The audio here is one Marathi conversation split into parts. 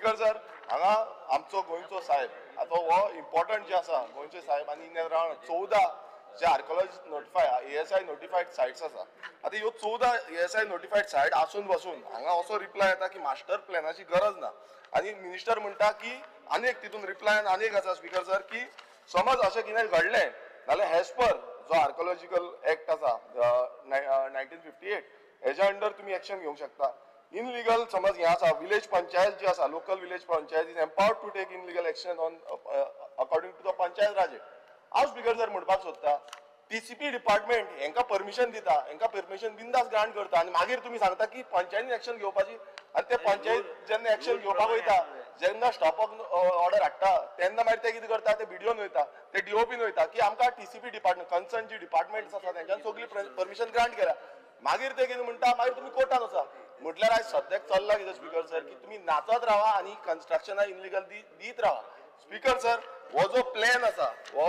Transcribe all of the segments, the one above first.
स्पीकर सर हांगा आमचो गोंयचो साहेब आतां हो इम्पॉर्टंट जे आसा गोंयचे साहेब आनी इन अराउंड 14 जे आर्किओलॉजी नोटिफाय ASI नोटिफायड सायट्स आसा आतां ह्यो 14 ASI नोटिफायड सायट आसून बसून हांगा असो रिप्लाय येता की मास्टर प्लॅनाची गरज ना आनी मिनिस्टर म्हणटा की आनीक तितून रिप्लायन आनीक आसा स्पीकर सर की समज अशें कितें घडलें जाल्यार एज पर जो आर्किओलॉजिकल एक्ट आसा 1958 हेज्या अंडर तुमी एक्शन घेवंक शकता. इनलिगल समज हे आसा विलेज पंचायत जी आसा local village panchayat is empowered to take illegal action on according to the panchayat Raj act. हांव स्पीकर सर म्हणपाक सोदता TCP डिपार्टमेंट हेंका परमिशन दिता हेंका परमिशन बिंदास ग्रांट करता आनी मागीर तुमी सांगता की पंचायतीन एक्शन घेवपाची आनी ते पंचायत जेन्ना एक्शन घेवपाक वयता जेन्ना स्टॉप ऑर्डर हाडटा तेन्ना मागीर ते कितें करता ते BDOन वयता ते DOPन वयता की आमकां TCP डिपार्टमेंट कन्सर्न जी डिपार्टमेंट्स आसा तेंच्यान सगळी परमिशन ग्रांट केल्या मागीर ते कितें म्हणटा मागीर तुमी कोर्टान वचा म्हटल्यार आयज सद्याक चल्ला कितें स्पीकर सर की तुमी नाचत रावा आनी कन्स्ट्रक्शनाक इनलिगल दीत रावा. स्पीकर सर हो जो प्लॅन आसा हो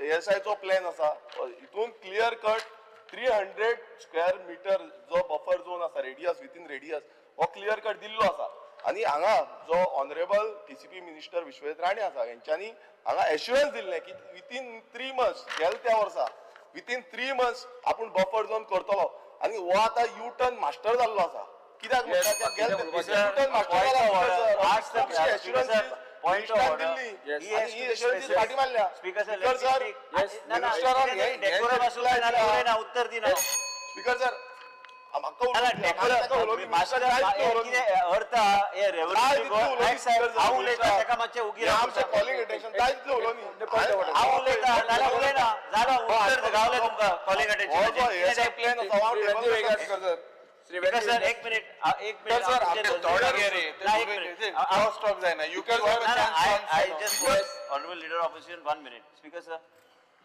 ASI चो प्लॅन आसा हितून क्लियर कट 300 स्क्वेअर मिटर जो बफर झोन आसा रेडियस विथीन रेडियस हो क्लियर कट दिल्लो आसा आनी हांगा जो honourable TCP minister Vishwesh Rane आसा हेंच्यांनी हांगा एश्युरन्स दिल्लें की विथीन 3 मंथ्स गेल्या त्या वर्सा विथीन 3 मंथ्स आपूण बफर झोन करतलो आनी हो आतां U-टर्न मास्टर जाल्लो आसा कित्याक U-turn master assurance point of Delhi ही एश्युरन्स फाटी मारल्या स्पीकर सर उत्तर दिना स्पीकर सर सर एक minute sir I just want honorable leader of opposition 1 minute. Speaker sir,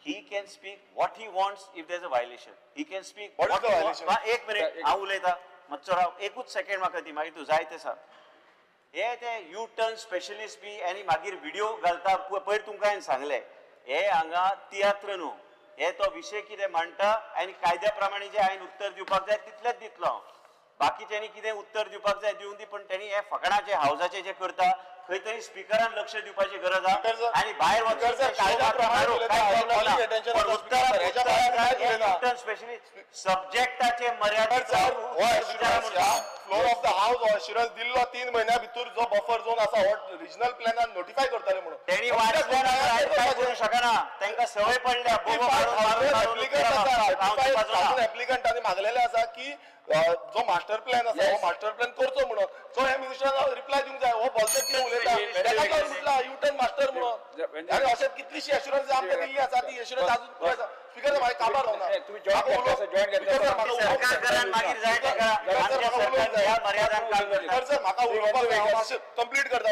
he can speak what he wants if there is a violation. He can speak what is the violation. एक मिनिट हांव उलयता मच्छराव एकूच सेकंड म्हाका दी मागीर तूं जाय ते सांग. हे ते U-टर्न स्पेशलिस्ट बी आनी मागीर व्हिडिओ घालता पयर तुमकां हांवें सांगलें हे हांगा तियात्र न्हू हे तो विशय कितें मांडटा आनी कायद्या प्रमाणे जे हांवें उत्तर दिवपाक जाय तितलेंच दितलो हांव. बाकीच्यांनी कितें उत्तर दिवपाक जाय दिवन दी पण त्यांनी हे फकाणाचे हावजाचे जे करता खंय तरी स्पीकरान लक्ष दिवपाची गरज आसा आनी भायर सब्जेक्टाचे मर्यादित floor of the house assurance दिल्लो 3 महिन्या भितर जो बफर झोन आसा हो रिजनल प्लॅनान नोटिफाय करतले म्हणून त्यांनी काय करू शकना तांकां सवय पडल्या एप्लिकंटांनी मागलेले आसा की जो मास्टर प्लॅन आसा हो मास्टर प्लॅन करचो म्हणून सो हे मिनिस्टरान रिप्लाय दिवंक जाय हो बोलता कितें उलयता म्हटला U-टर्न मास्टर म्हणून आनी अशें कितलीशी एश्युरन्स आमकां दिल्ली आसा ती एश्युरन्स आजून पुराय आसा स्पीकर म्हाका काबार रावना तुम्ही सरकार मागीर जाय ताका आमच्या सरकार ह्या मर्यादान काम करता म्हाका उलोवपाक कंप्लीट करता